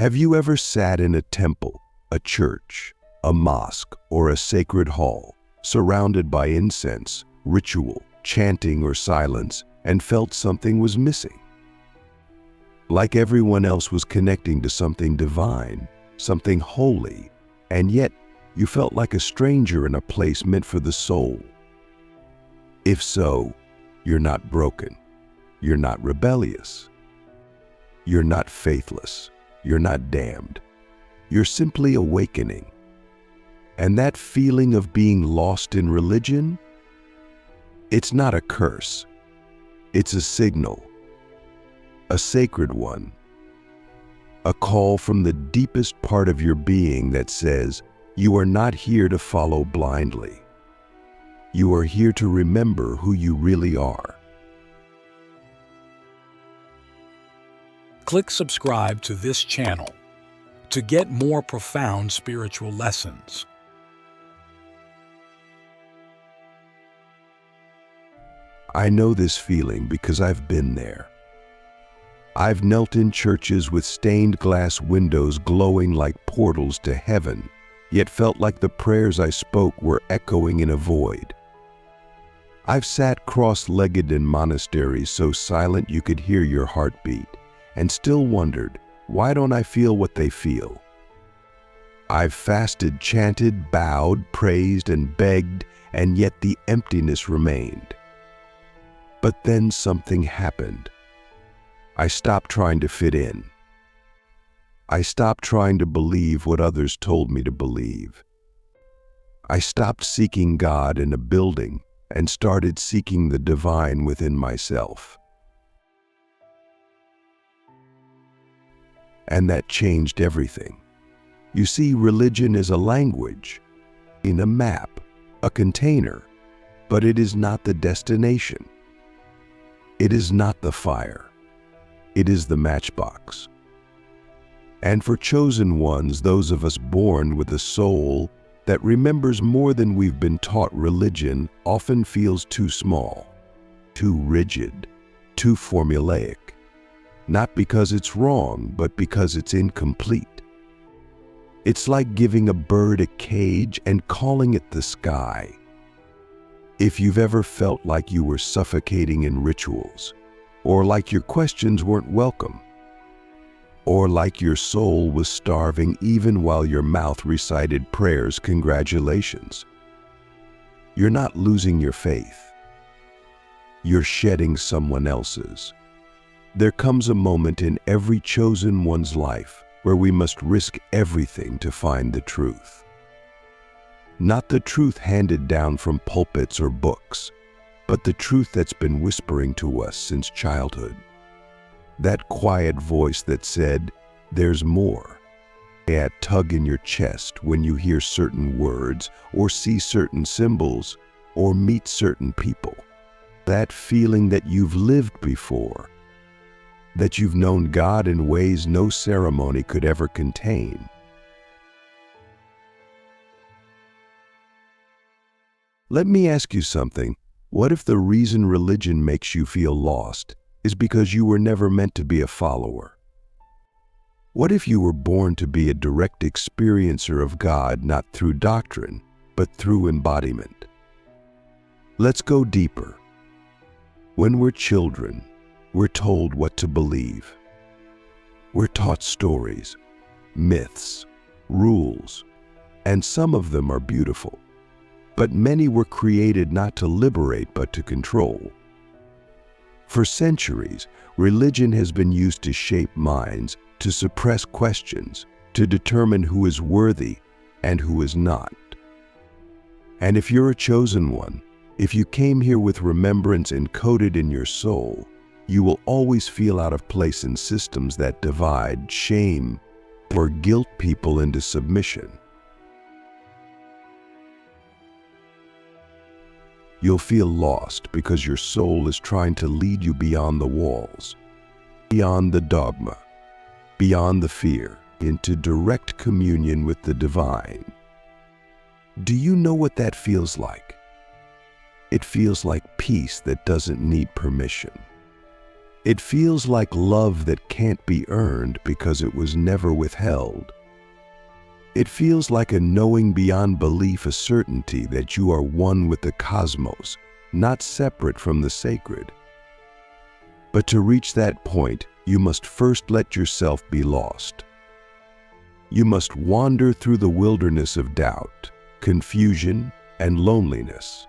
Have you ever sat in a temple, a church, a mosque, or a sacred hall, surrounded by incense, ritual, chanting, or silence, and felt something was missing? Like everyone else was connecting to something divine, something holy, and yet you felt like a stranger in a place meant for the soul. If so, you're not broken. You're not rebellious. You're not faithless. You're not damned. You're simply awakening. And that feeling of being lost in religion, it's not a curse. It's a signal, a sacred one, a call from the deepest part of your being that says, you are not here to follow blindly. You are here to remember who you really are. Click subscribe to this channel to get more profound spiritual lessons. I know this feeling because I've been there. I've knelt in churches with stained glass windows glowing like portals to heaven, yet felt like the prayers I spoke were echoing in a void. I've sat cross-legged in monasteries so silent you could hear your heartbeat, and still wondered, why don't I feel what they feel? I've fasted, chanted, bowed, praised, and begged, and yet the emptiness remained. But then something happened. I stopped trying to fit in. I stopped trying to believe what others told me to believe. I stopped seeking God in a building and started seeking the divine within myself. And that changed everything. You see, religion is a language, in a map, a container, but it is not the destination. It is not the fire. It is the matchbox. And for chosen ones, those of us born with a soul that remembers more than we've been taught, religion often feels too small, too rigid, too formulaic. Not because it's wrong, but because it's incomplete. It's like giving a bird a cage and calling it the sky. If you've ever felt like you were suffocating in rituals, or like your questions weren't welcome, or like your soul was starving even while your mouth recited prayers, congratulations. You're not losing your faith. You're shedding someone else's. There comes a moment in every chosen one's life where we must risk everything to find the truth. Not the truth handed down from pulpits or books, but the truth that's been whispering to us since childhood. That quiet voice that said, "There's more." That tug in your chest when you hear certain words, or see certain symbols, or meet certain people. That feeling that you've lived before, that you've known God in ways no ceremony could ever contain. Let me ask you something. What if the reason religion makes you feel lost is because you were never meant to be a follower? What if you were born to be a direct experiencer of God, not through doctrine, but through embodiment? Let's go deeper. When we're children, we're told what to believe. We're taught stories, myths, rules, and some of them are beautiful. But many were created not to liberate, but to control. For centuries, religion has been used to shape minds, to suppress questions, to determine who is worthy and who is not. And if you're a chosen one, if you came here with remembrance encoded in your soul, you will always feel out of place in systems that divide, shame, or guilt people into submission. You'll feel lost because your soul is trying to lead you beyond the walls, beyond the dogma, beyond the fear, into direct communion with the divine. Do you know what that feels like? It feels like peace that doesn't need permission. It feels like love that can't be earned because it was never withheld. It feels like a knowing beyond belief, a certainty that you are one with the cosmos, not separate from the sacred. But to reach that point, you must first let yourself be lost. You must wander through the wilderness of doubt, confusion, and loneliness.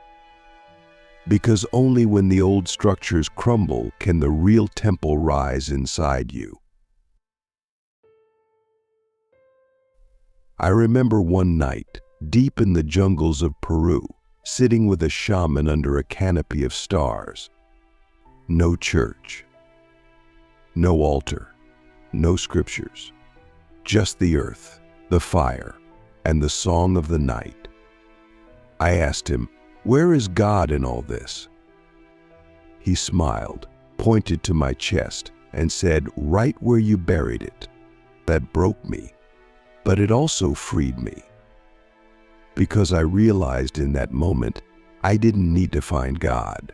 Because only when the old structures crumble can the real temple rise inside you. I remember one night, deep in the jungles of Peru, sitting with a shaman under a canopy of stars. No church, no altar, no scriptures, just the earth, the fire, and the song of the night. I asked him, "Where is God in all this?" He smiled, pointed to my chest, and said, "Right where you buried it." That broke me, but it also freed me. Because I realized in that moment, I didn't need to find God.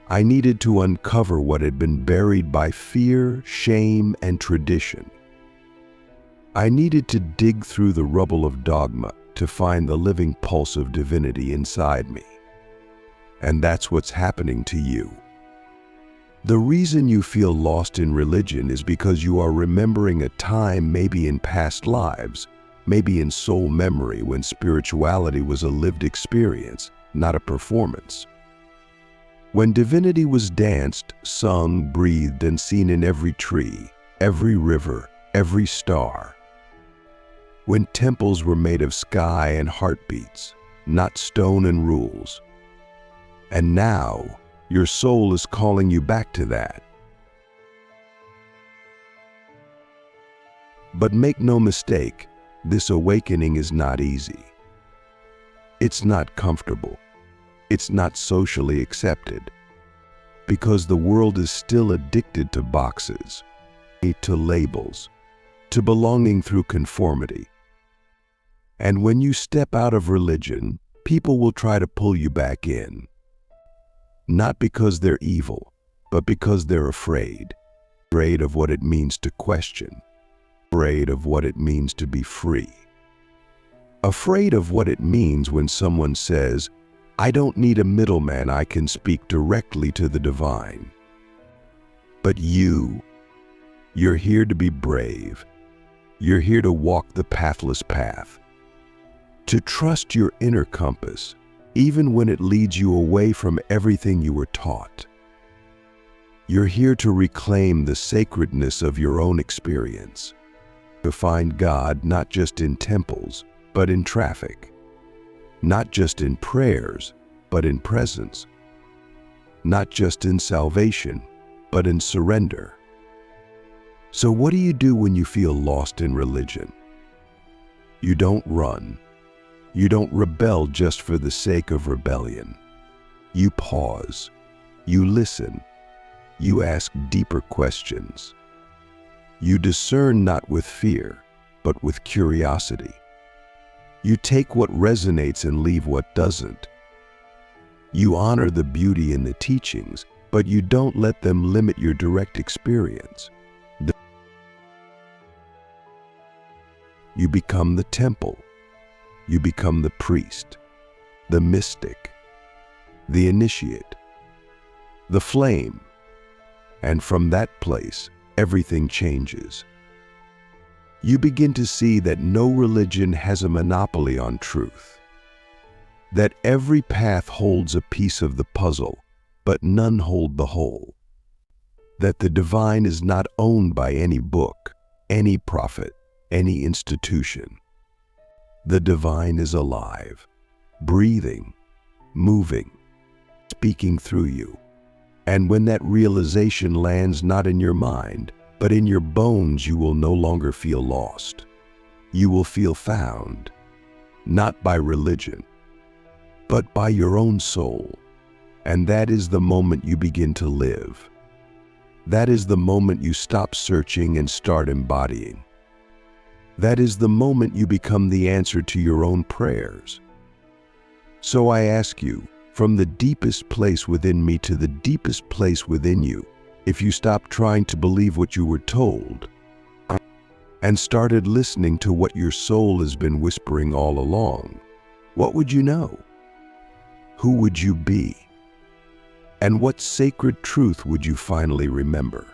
I needed to uncover what had been buried by fear, shame, and tradition. I needed to dig through the rubble of dogma to find the living pulse of divinity inside me. And that's what's happening to you. The reason you feel lost in religion is because you are remembering a time, maybe in past lives, maybe in soul memory, when spirituality was a lived experience, not a performance. When divinity was danced, sung, breathed, and seen in every tree, every river, every star. When temples were made of sky and heartbeats, not stone and rules. And now, your soul is calling you back to that. But make no mistake, this awakening is not easy. It's not comfortable. It's not socially accepted. Because the world is still addicted to boxes, to labels, to belonging through conformity. And when you step out of religion, people will try to pull you back in. Not because they're evil, but because they're afraid. Afraid of what it means to question. Afraid of what it means to be free. Afraid of what it means when someone says, "I don't need a middleman, I can speak directly to the divine." But you're here to be brave. You're here to walk the pathless path. To trust your inner compass, even when it leads you away from everything you were taught. You're here to reclaim the sacredness of your own experience. To find God not just in temples, but in traffic. Not just in prayers, but in presence. Not just in salvation, but in surrender. So what do you do when you feel lost in religion? You don't run. You don't rebel just for the sake of rebellion. You pause. You listen. You ask deeper questions. You discern not with fear, but with curiosity. You take what resonates and leave what doesn't. You honor the beauty in the teachings, but you don't let them limit your direct experience. You become the temple. You become the priest, the mystic, the initiate, the flame. And from that place, everything changes. You begin to see that no religion has a monopoly on truth. That every path holds a piece of the puzzle, but none hold the whole. That the divine is not owned by any book, any prophet, any institution. The divine is alive, breathing, moving, speaking through you. And when that realization lands not in your mind, but in your bones, you will no longer feel lost. You will feel found, not by religion, but by your own soul. And that is the moment you begin to live. That is the moment you stop searching and start embodying. That is the moment you become the answer to your own prayers. So I ask you, from the deepest place within me to the deepest place within you, if you stopped trying to believe what you were told and started listening to what your soul has been whispering all along, what would you know? Who would you be? And what sacred truth would you finally remember?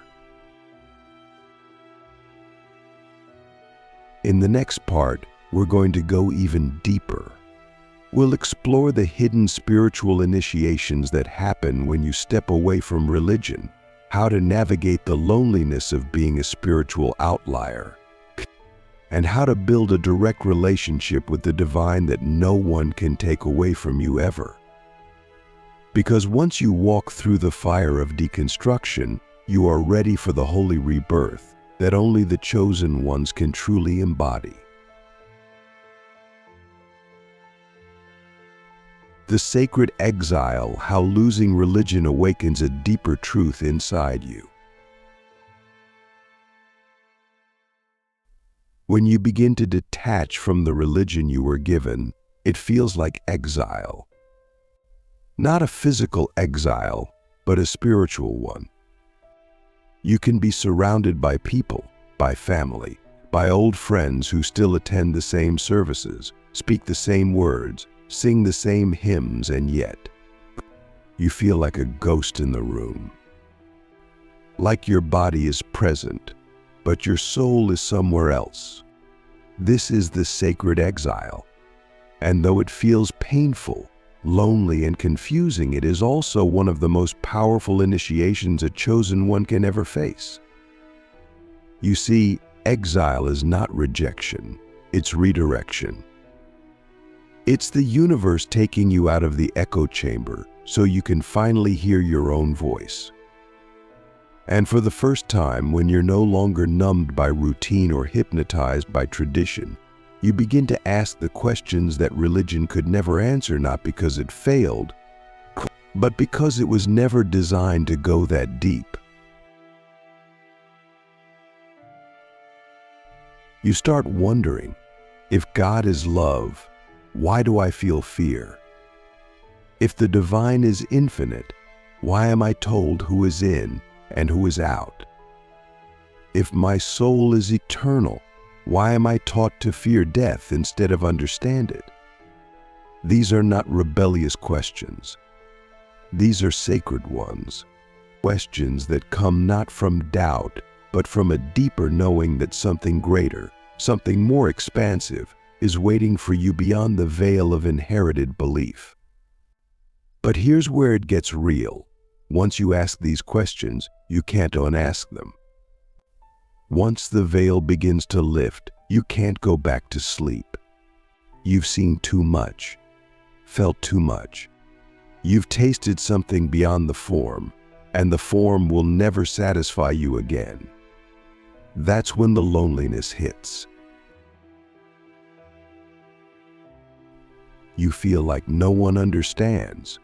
In the next part, we're going to go even deeper. We'll explore the hidden spiritual initiations that happen when you step away from religion, how to navigate the loneliness of being a spiritual outlier, and how to build a direct relationship with the divine that no one can take away from you ever. Because once you walk through the fire of deconstruction, you are ready for the holy rebirth that only the chosen ones can truly embody. The Sacred Exile, how losing religion awakens a deeper truth inside you. When you begin to detach from the religion you were given, it feels like exile. Not a physical exile, but a spiritual one. You can be surrounded by people, by family, by old friends who still attend the same services, speak the same words, sing the same hymns, and yet you feel like a ghost in the room. Like your body is present, but your soul is somewhere else. This is the sacred exile. And though it feels painful, lonely, and confusing, it is also one of the most powerful initiations a chosen one can ever face. You see, exile is not rejection, it's redirection. It's the universe taking you out of the echo chamber so you can finally hear your own voice. And for the first time, when you're no longer numbed by routine or hypnotized by tradition, you begin to ask the questions that religion could never answer, not because it failed, but because it was never designed to go that deep. You start wondering, if God is love, why do I feel fear? If the divine is infinite, why am I told who is in and who is out? If my soul is eternal, why am I taught to fear death instead of understand it? These are not rebellious questions. These are sacred ones. Questions that come not from doubt, but from a deeper knowing that something greater, something more expansive, is waiting for you beyond the veil of inherited belief. But here's where it gets real. Once you ask these questions, you can't unask them. Once the veil begins to lift, you can't go back to sleep. You've seen too much, felt too much. You've tasted something beyond the form, and the form will never satisfy you again. That's when the loneliness hits. You feel like no one understands,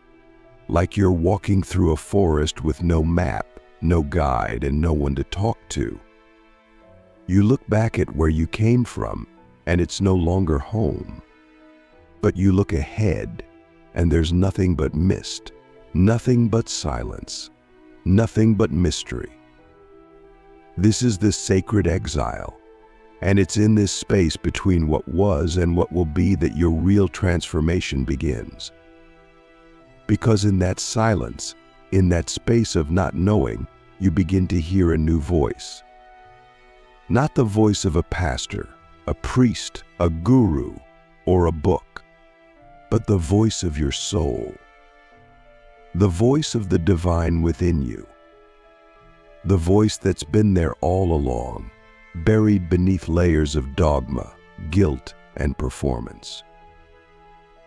like you're walking through a forest with no map, no guide, and no one to talk to. You look back at where you came from, and it's no longer home. But you look ahead, and there's nothing but mist, nothing but silence, nothing but mystery. This is the sacred exile, and it's in this space between what was and what will be that your real transformation begins. Because in that silence, in that space of not knowing, you begin to hear a new voice. Not the voice of a pastor, a priest, a guru, or a book, but the voice of your soul. The voice of the divine within you. The voice that's been there all along, buried beneath layers of dogma, guilt, and performance.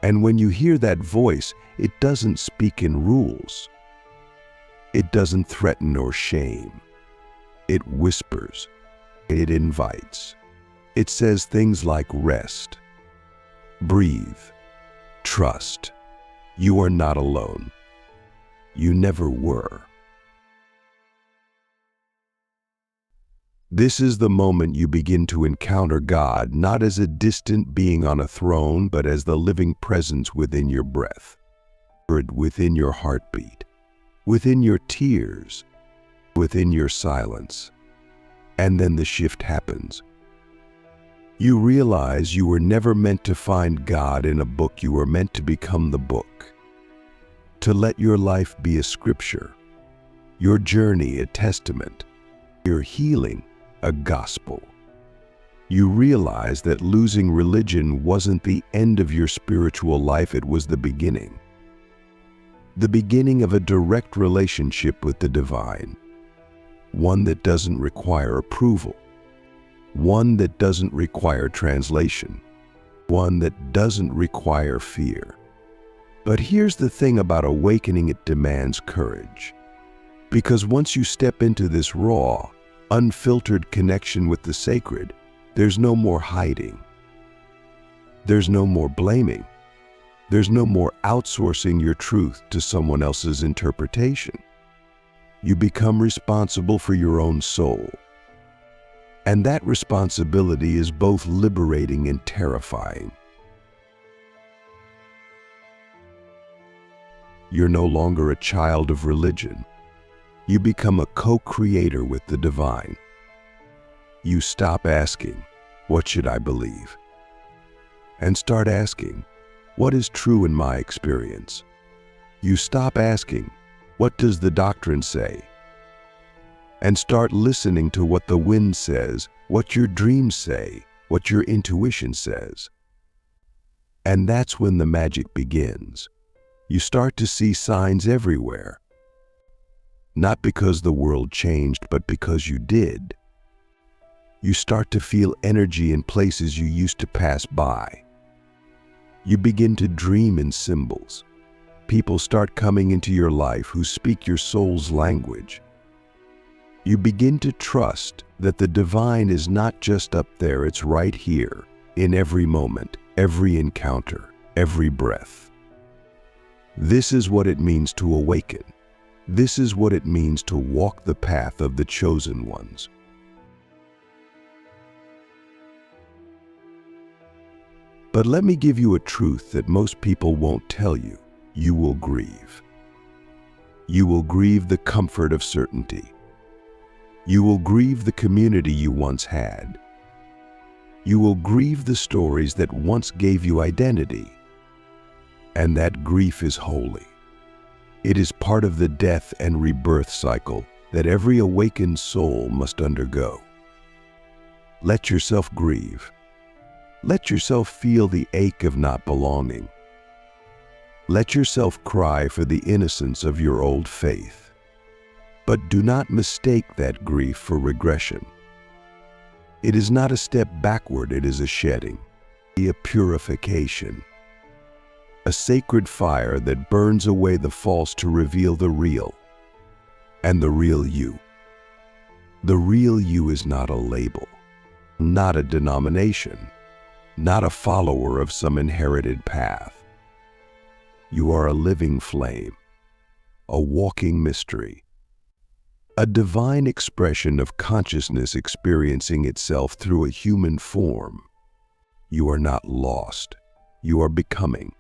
And when you hear that voice, it doesn't speak in rules. It doesn't threaten or shame. It whispers. It invites. It says things like rest, breathe, trust. You are not alone. You never were. This is the moment you begin to encounter God, not as a distant being on a throne, but as the living presence within your breath, within your heartbeat, within your tears, within your silence. And then the shift happens. You realize you were never meant to find God in a book. You were meant to become the book. To let your life be a scripture, your journey a testament, your healing a gospel. You realize that losing religion wasn't the end of your spiritual life, it was the beginning. The beginning of a direct relationship with the divine. One that doesn't require approval. One that doesn't require translation. One that doesn't require fear. But here's the thing about awakening: it demands courage. Because once you step into this raw, unfiltered connection with the sacred, there's no more hiding. There's no more blaming. There's no more outsourcing your truth to someone else's interpretation. You become responsible for your own soul. And that responsibility is both liberating and terrifying. You're no longer a child of religion. You become a co-creator with the divine. You stop asking, "What should I believe?" and start asking, "What is true in my experience?" You stop asking, "What does the doctrine say?" and start listening to what the wind says, what your dreams say, what your intuition says. And that's when the magic begins. You start to see signs everywhere. Not because the world changed, but because you did. You start to feel energy in places you used to pass by. You begin to dream in symbols. People start coming into your life who speak your soul's language. You begin to trust that the divine is not just up there, it's right here, in every moment, every encounter, every breath. This is what it means to awaken. This is what it means to walk the path of the chosen ones. But let me give you a truth that most people won't tell you. You will grieve. You will grieve the comfort of certainty. You will grieve the community you once had. You will grieve the stories that once gave you identity. And that grief is holy. It is part of the death and rebirth cycle that every awakened soul must undergo. Let yourself grieve. Let yourself feel the ache of not belonging. Let yourself cry for the innocence of your old faith. But do not mistake that grief for regression. It is not a step backward, it is a shedding, a purification. A sacred fire that burns away the false to reveal the real, and the real you. The real you is not a label, not a denomination, not a follower of some inherited path. You are a living flame, a walking mystery, a divine expression of consciousness experiencing itself through a human form. You are not lost, you are becoming.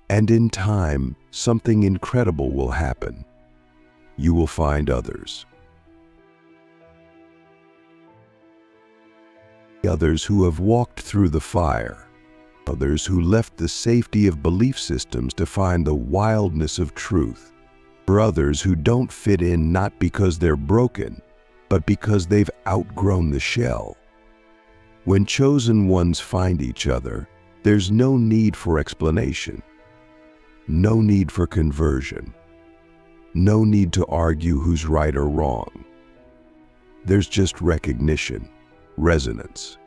And in time, something incredible will happen. You will find others. Others who have walked through the fire. Others who left the safety of belief systems to find the wildness of truth. For others who don't fit in not because they're broken, but because they've outgrown the shell. When chosen ones find each other, there's no need for explanation. No need for conversion. No need to argue who's right or wrong. There's just recognition, resonance.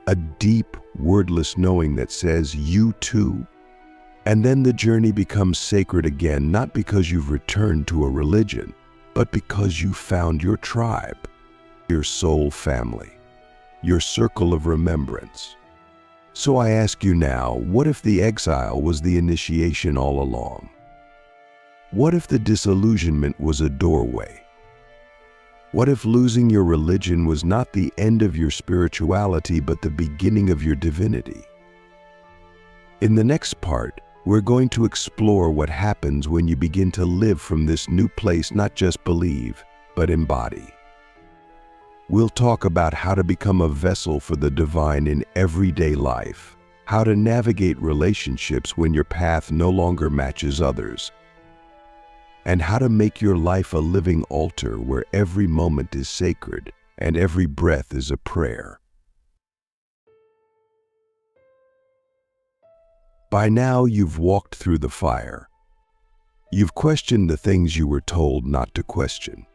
A deep, wordless knowing that says, "You too." And then the journey becomes sacred again, not because you've returned to a religion, but because you found your tribe, your soul family, your circle of remembrance. So I ask you now, what if the exile was the initiation all along? What if the disillusionment was a doorway? What if losing your religion was not the end of your spirituality, but the beginning of your divinity? In the next part, We're going to explore what happens when you begin to live from this new place, not just believe, but embody. We'll talk about how to become a vessel for the divine in everyday life, how to navigate relationships when your path no longer matches others, and how to make your life a living altar where every moment is sacred and every breath is a prayer. By now, you've walked through the fire. You've questioned the things you were told not to question.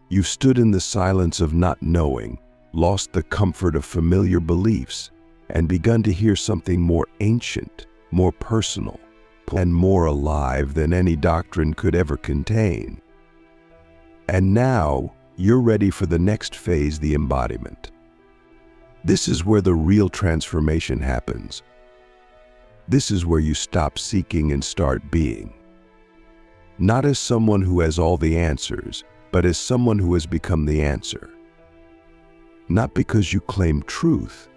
You've stood in the silence of not knowing, lost the comfort of familiar beliefs, and begun to hear something more ancient, more personal, and more alive than any doctrine could ever contain. And now, you're ready for the next phase, the embodiment. This is where the real transformation happens. This is where you stop seeking and start being. Not as someone who has all the answers, but as someone who has become the answer. Not because you claim truth,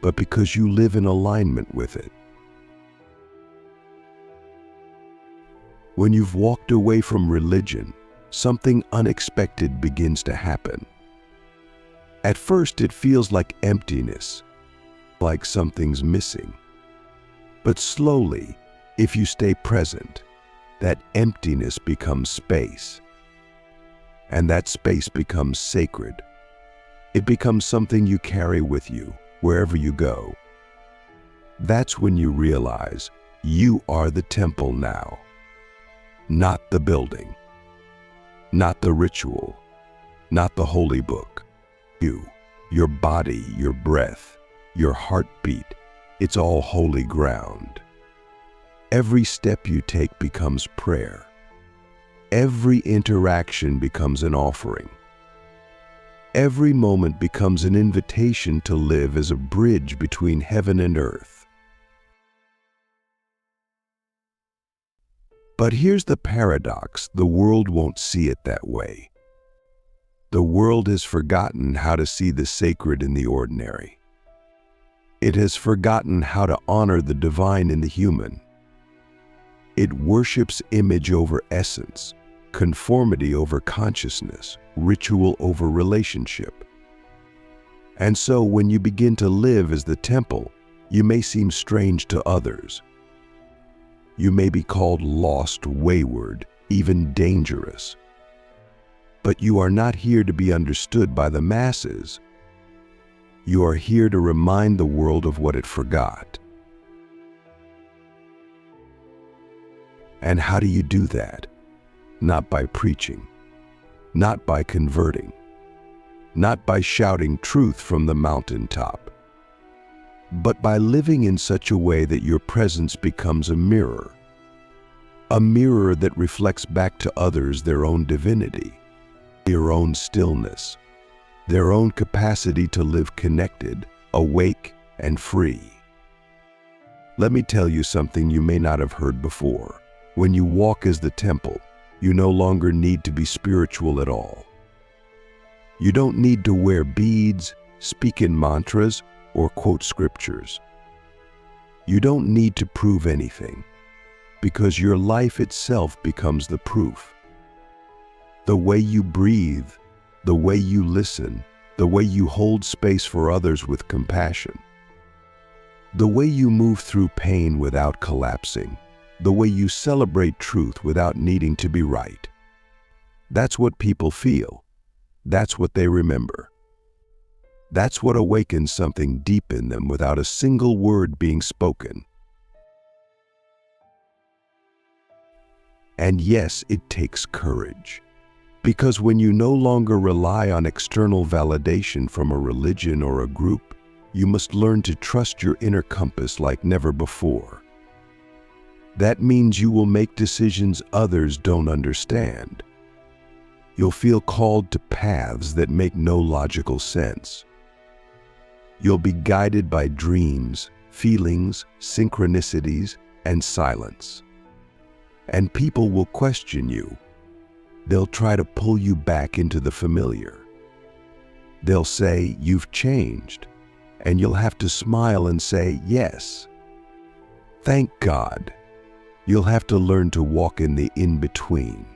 but because you live in alignment with it. When you've walked away from religion, something unexpected begins to happen. At first, it feels like emptiness, like something's missing. But slowly, if you stay present, that emptiness becomes space. And that space becomes sacred. It becomes something you carry with you wherever you go. That's when you realize you are the temple now. Not the building, not the ritual, not the holy book. You, your body, your breath, your heartbeat, it's all holy ground. Every step you take becomes prayer. Every interaction becomes an offering. Every moment becomes an invitation to live as a bridge between heaven and earth. But here's the paradox: the world won't see it that way. The world has forgotten how to see the sacred in the ordinary. It has forgotten how to honor the divine in the human. It worships image over essence, conformity over consciousness, ritual over relationship. And so when you begin to live as the temple, you may seem strange to others. You may be called lost, wayward, even dangerous. But you are not here to be understood by the masses. You are here to remind the world of what it forgot. And how do you do that? Not by preaching, not by converting, not by shouting truth from the mountaintop, but by living in such a way that your presence becomes a mirror that reflects back to others their own divinity, their own stillness, their own capacity to live connected, awake, and free. Let me tell you something you may not have heard before. When you walk as the temple, you no longer need to be spiritual at all. You don't need to wear beads, speak in mantras, or quote scriptures. You don't need to prove anything, because your life itself becomes the proof. The way you breathe, the way you listen, the way you hold space for others with compassion, the way you move through pain without collapsing, the way you celebrate truth without needing to be right. That's what people feel. That's what they remember. That's what awakens something deep in them without a single word being spoken. And yes, it takes courage. Because when you no longer rely on external validation from a religion or a group, you must learn to trust your inner compass like never before. That means you will make decisions others don't understand. You'll feel called to paths that make no logical sense. You'll be guided by dreams, feelings, synchronicities, and silence. And people will question you. They'll try to pull you back into the familiar. They'll say, "You've changed," and you'll have to smile and say, "Yes." Thank God. You'll have to learn to walk in the in-between,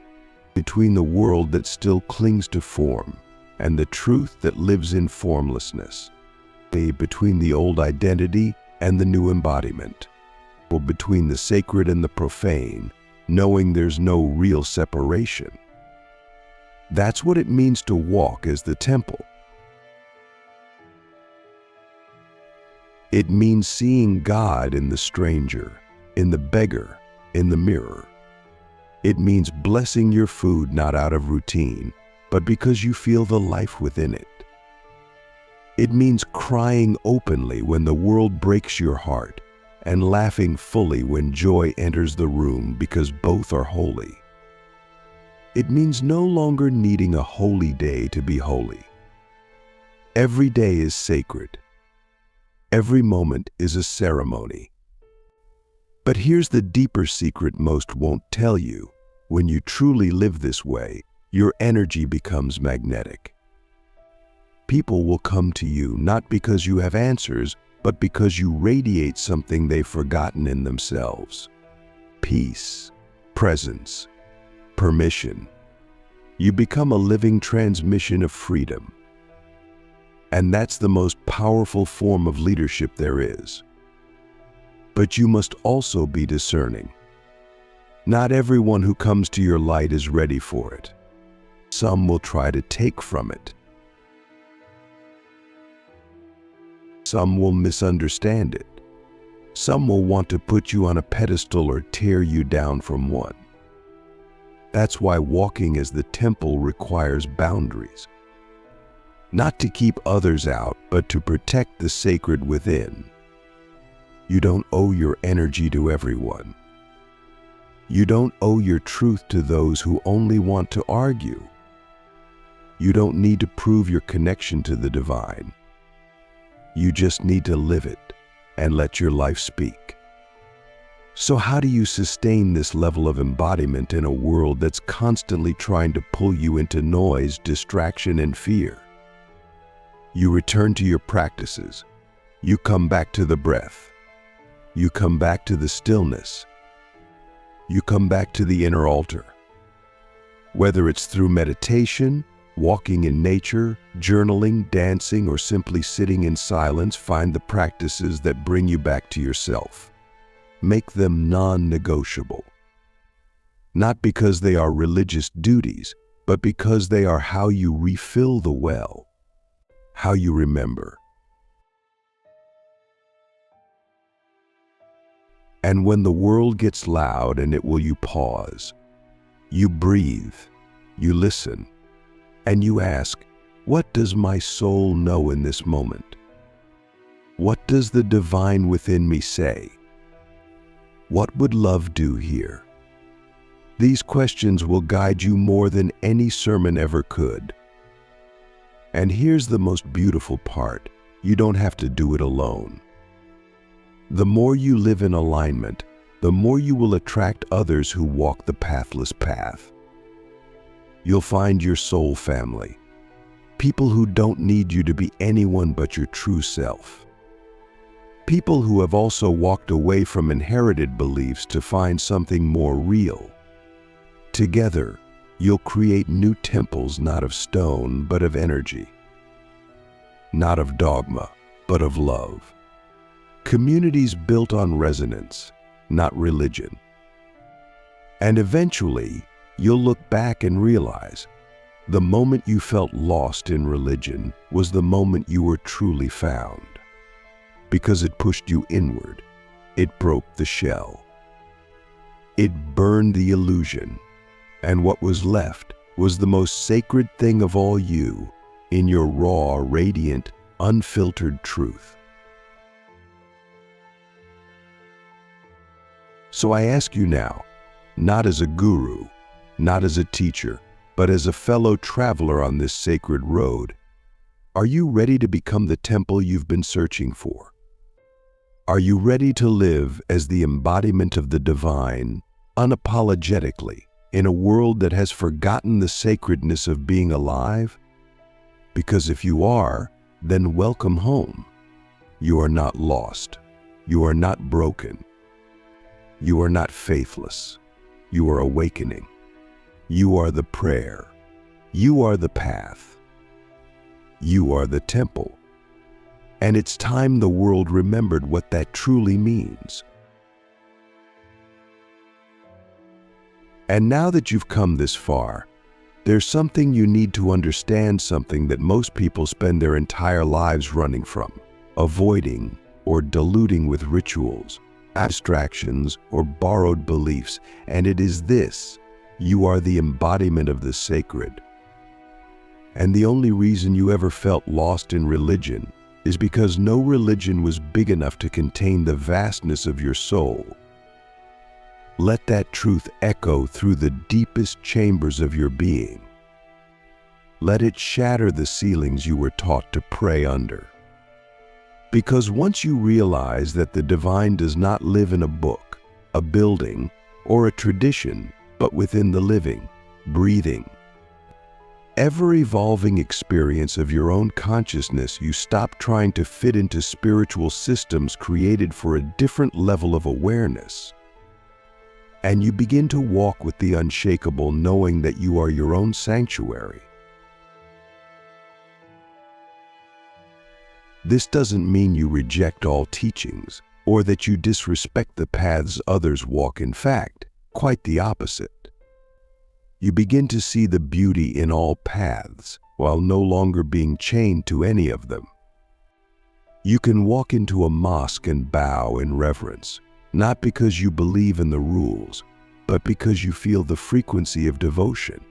between the world that still clings to form and the truth that lives in formlessness, between the old identity and the new embodiment, or between the sacred and the profane, knowing there's no real separation. That's what it means to walk as the temple. It means seeing God in the stranger, in the beggar, in the mirror. It means blessing your food not out of routine, but because you feel the life within it. It means crying openly when the world breaks your heart and laughing fully when joy enters the room because both are holy. It means no longer needing a holy day to be holy. Every day is sacred. Every moment is a ceremony. But here's the deeper secret most won't tell you. When you truly live this way, your energy becomes magnetic. People will come to you not because you have answers, but because you radiate something they've forgotten in themselves. Peace, presence, permission. You become a living transmission of freedom. And that's the most powerful form of leadership there is. But you must also be discerning. Not everyone who comes to your light is ready for it. Some will try to take from it. Some will misunderstand it. Some will want to put you on a pedestal or tear you down from one. That's why walking as the temple requires boundaries. Not to keep others out, but to protect the sacred within. You don't owe your energy to everyone. You don't owe your truth to those who only want to argue. You don't need to prove your connection to the divine. You just need to live it and let your life speak. So how do you sustain this level of embodiment in a world that's constantly trying to pull you into noise, distraction, and fear? You return to your practices. You come back to the breath. You come back to the stillness. You come back to the inner altar. Whether it's through meditation, walking in nature, journaling, dancing, or simply sitting in silence, find the practices that bring you back to yourself. Make them non-negotiable. Not because they are religious duties, but because they are how you refill the well, how you remember. And when the world gets loud and it will, you pause. You breathe, you listen, and you ask, what does my soul know in this moment? What does the divine within me say? What would love do here? These questions will guide you more than any sermon ever could. And here's the most beautiful part. You don't have to do it alone. The more you live in alignment, the more you will attract others who walk the pathless path. You'll find your soul family, people who don't need you to be anyone but your true self. People who have also walked away from inherited beliefs to find something more real. Together, you'll create new temples not of stone, but of energy. Not of dogma, but of love. Communities built on resonance, not religion. And eventually, you'll look back and realize the moment you felt lost in religion was the moment you were truly found. Because it pushed you inward, it broke the shell. It burned the illusion, and what was left was the most sacred thing of all you, in your raw, radiant, unfiltered truth. So I ask you now, not as a guru, not as a teacher, but as a fellow traveler on this sacred road, are you ready to become the temple you've been searching for? Are you ready to live as the embodiment of the divine, unapologetically, in a world that has forgotten the sacredness of being alive? Because if you are, then welcome home. You are not lost. You are not broken. You are not faithless. You are awakening. You are the prayer. You are the path. You are the temple. And it's time the world remembered what that truly means. And now that you've come this far, there's something you need to understand, something that most people spend their entire lives running from, avoiding, or diluting with rituals, abstractions, or borrowed beliefs, and it is this: you are the embodiment of the sacred. And the only reason you ever felt lost in religion is because no religion was big enough to contain the vastness of your soul. Let that truth echo through the deepest chambers of your being. Let it shatter the ceilings you were taught to pray under. Because once you realize that the divine does not live in a book, a building, or a tradition, but within the living, breathing, ever-evolving experience of your own consciousness, you stop trying to fit into spiritual systems created for a different level of awareness. And you begin to walk with the unshakable, knowing that you are your own sanctuary. This doesn't mean you reject all teachings, or that you disrespect the paths others walk. In fact, quite the opposite. You begin to see the beauty in all paths, while no longer being chained to any of them. You can walk into a mosque and bow in reverence, not because you believe in the rules, but because you feel the frequency of devotion.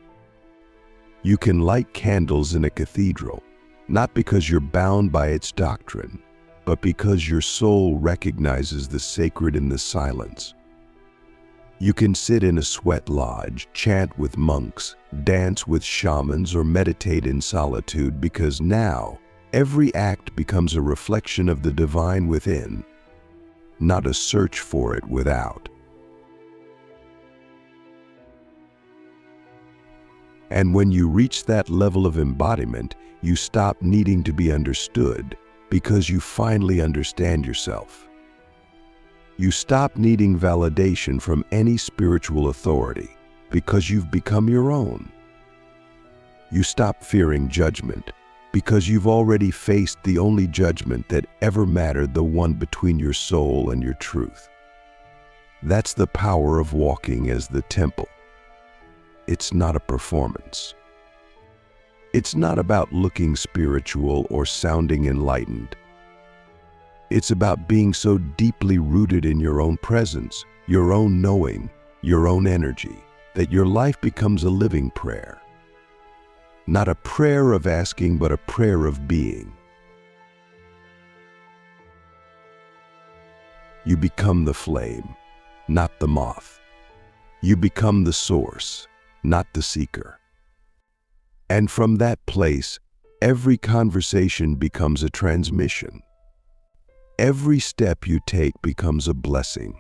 You can light candles in a cathedral, not because you're bound by its doctrine, but because your soul recognizes the sacred in the silence. You can sit in a sweat lodge, chant with monks, dance with shamans, or meditate in solitude, because now every act becomes a reflection of the divine within, not a search for it without. And when you reach that level of embodiment, you stop needing to be understood, because you finally understand yourself. You stop needing validation from any spiritual authority, because you've become your own. You stop fearing judgment, because you've already faced the only judgment that ever mattered, the one between your soul and your truth. That's the power of walking as the temple. It's not a performance. It's not about looking spiritual or sounding enlightened. It's about being so deeply rooted in your own presence, your own knowing, your own energy, that your life becomes a living prayer. Not a prayer of asking, but a prayer of being. You become the flame, not the moth. You become the source, not the seeker. And from that place, every conversation becomes a transmission. Every step you take becomes a blessing.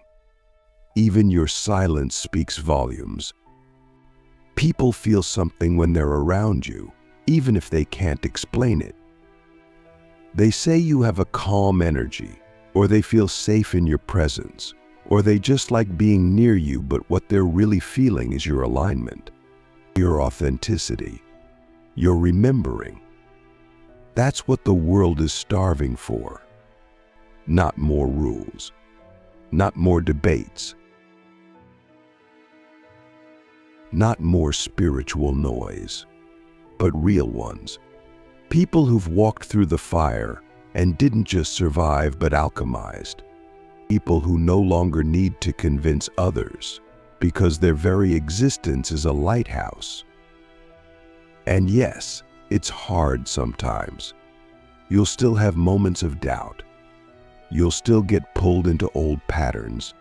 Even your silence speaks volumes. People feel something when they're around you, even if they can't explain it. They say you have a calm energy, or they feel safe in your presence, or they just like being near you, but what they're really feeling is your alignment, your authenticity, your remembering. That's what the world is starving for. Not more rules, not more debates, not more spiritual noise, but real ones. People who've walked through the fire and didn't just survive but alchemized. People who no longer need to convince others because their very existence is a lighthouse. And yes, it's hard sometimes. You'll still have moments of doubt. You'll still get pulled into old patterns.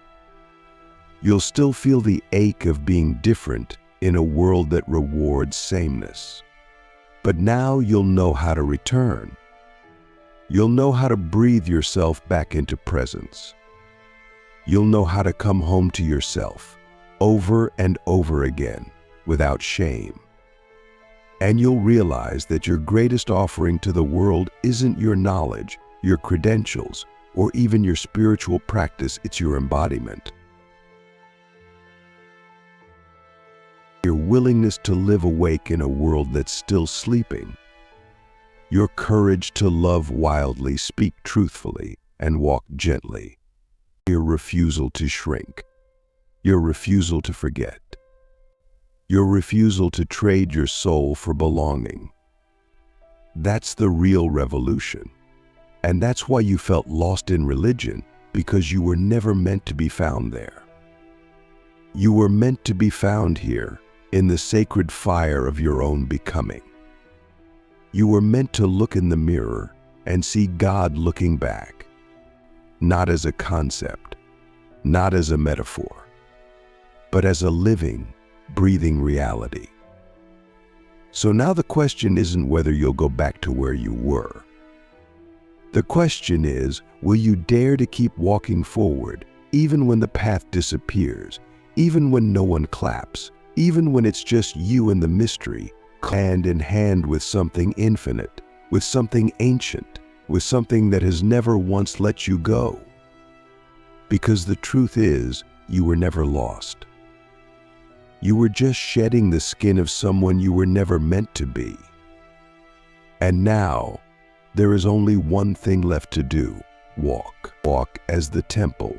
You'll still feel the ache of being different in a world that rewards sameness. But now you'll know how to return. You'll know how to breathe yourself back into presence. You'll know how to come home to yourself over and over again without shame. And you'll realize that your greatest offering to the world isn't your knowledge, your credentials, or even your spiritual practice. It's your embodiment. your willingness to live awake in a world that's still sleeping, your courage to love wildly, speak truthfully, and walk gently, your refusal to shrink, your refusal to forget, your refusal to trade your soul for belonging. That's the real revolution. And that's why you felt lost in religion, because you were never meant to be found there. You were meant to be found here, in the sacred fire of your own becoming. You were meant to look in the mirror and see God looking back, not as a concept, not as a metaphor, but as a living, breathing reality. So now the question isn't whether you'll go back to where you were. The question is, will you dare to keep walking forward, even when the path disappears, even when no one claps, even when it's just you and the mystery, hand in hand with something infinite, with something ancient, with something that has never once let you go? Because the truth is, you were never lost. You were just shedding the skin of someone you were never meant to be. And now, there is only one thing left to do: walk. Walk as the temple.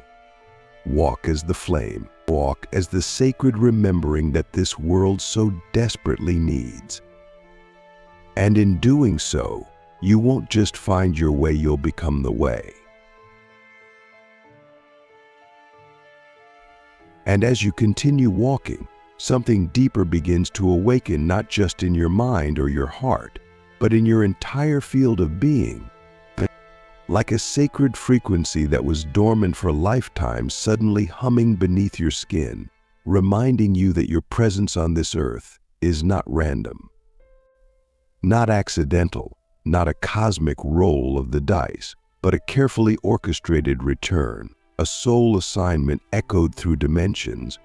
Walk as the flame. Walk as the sacred remembering that this world so desperately needs. And in doing so, you won't just find your way, you'll become the way. And as you continue walking, something deeper begins to awaken, not just in your mind or your heart, but in your entire field of being. Like a sacred frequency that was dormant for lifetimes suddenly humming beneath your skin, reminding you that your presence on this earth is not random, not accidental, not a cosmic roll of the dice, but a carefully orchestrated return, a soul assignment echoed through dimensions,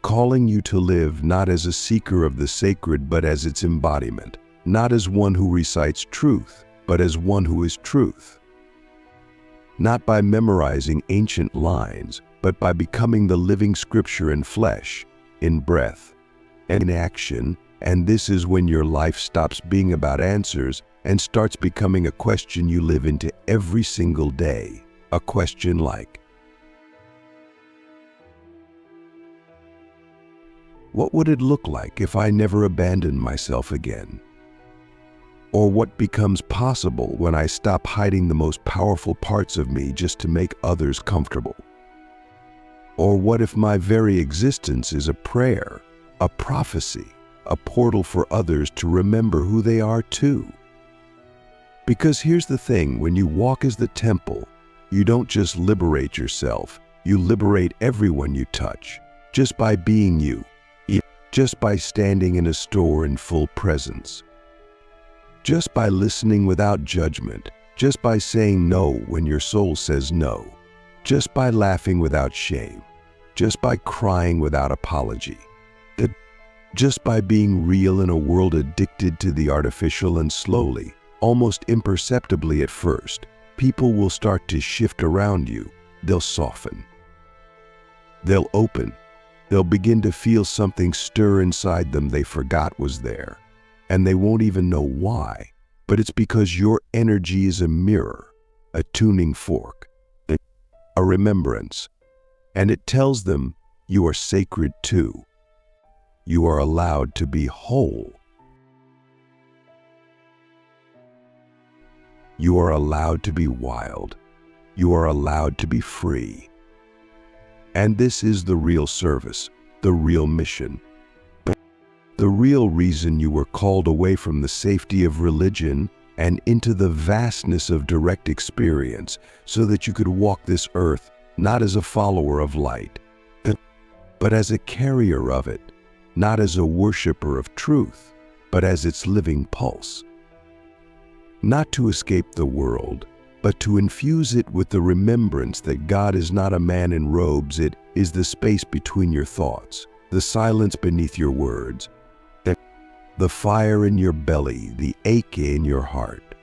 calling you to live not as a seeker of the sacred but as its embodiment, not as one who recites truth, but as one who is truth. Not by memorizing ancient lines, but by becoming the living scripture in flesh, in breath, and in action. And this is when your life stops being about answers and starts becoming a question you live into every single day. A question like, what would it look like if I never abandoned myself again? Or what becomes possible when I stop hiding the most powerful parts of me just to make others comfortable? Or what if my very existence is a prayer, a prophecy, a portal for others to remember who they are too? Because here's the thing, when you walk as the temple, you don't just liberate yourself, you liberate everyone you touch, just by being you, just by standing in a store in full presence, just by listening without judgment, just by saying no when your soul says no, just by laughing without shame, just by crying without apology, just by being real in a world addicted to the artificial. And slowly, almost imperceptibly at first, people will start to shift around you. They'll soften. They'll open. They'll begin to feel something stir inside them they forgot was there. And they won't even know why, but it's because your energy is a mirror, a tuning fork, a remembrance, and it tells them you are sacred too. You are allowed to be whole. You are allowed to be wild. You are allowed to be free. And this is the real service, the real mission. The real reason you were called away from the safety of religion and into the vastness of direct experience, so that you could walk this earth not as a follower of light, but as a carrier of it, not as a worshiper of truth, but as its living pulse. Not to escape the world, but to infuse it with the remembrance that God is not a man in robes. It is the space between your thoughts, the silence beneath your words, the fire in your belly, the ache in your heart,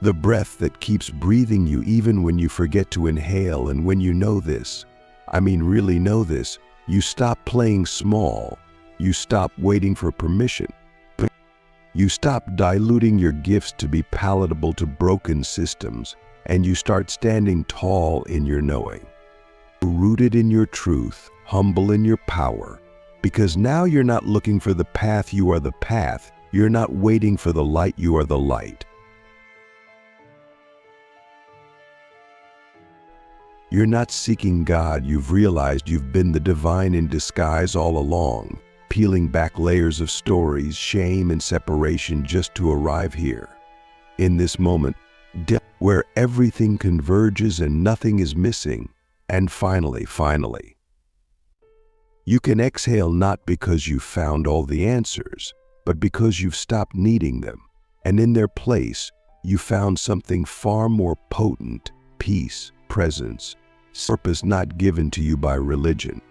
the breath that keeps breathing you even when you forget to inhale. And when you know this, I mean really know this, you stop playing small, You stop waiting for permission. You stop diluting your gifts to be palatable to broken systems, and you start standing tall in your knowing. Rooted in your truth, humble in your power, because now you're not looking for the path, you are the path. You're not waiting for the light, you are the light. You're not seeking God, you've realized you've been the divine in disguise all along, peeling back layers of stories, shame, and separation just to arrive here. In this moment, where everything converges and nothing is missing, and finally, you can exhale not because you've found all the answers, but because you've stopped needing them, and in their place, you found something far more potent: peace, presence, purpose not given to you by religion,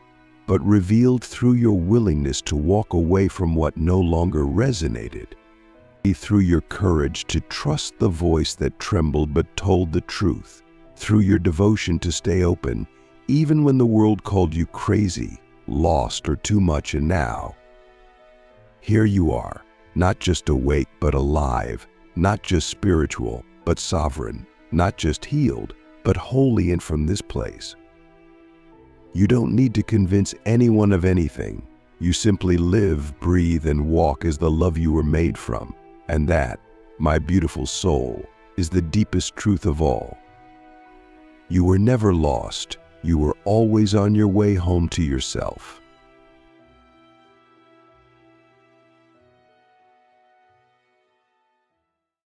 but revealed through your willingness to walk away from what no longer resonated, through your courage to trust the voice that trembled but told the truth, through your devotion to stay open, even when the world called you crazy, lost, or too much. And now, here you are, not just awake but alive, not just spiritual but sovereign, not just healed but holy. And from this place, you don't need to convince anyone of anything. You simply live, breathe, and walk as the love you were made from. And that, my beautiful soul, is the deepest truth of all. You were never lost. You were always on your way home to yourself.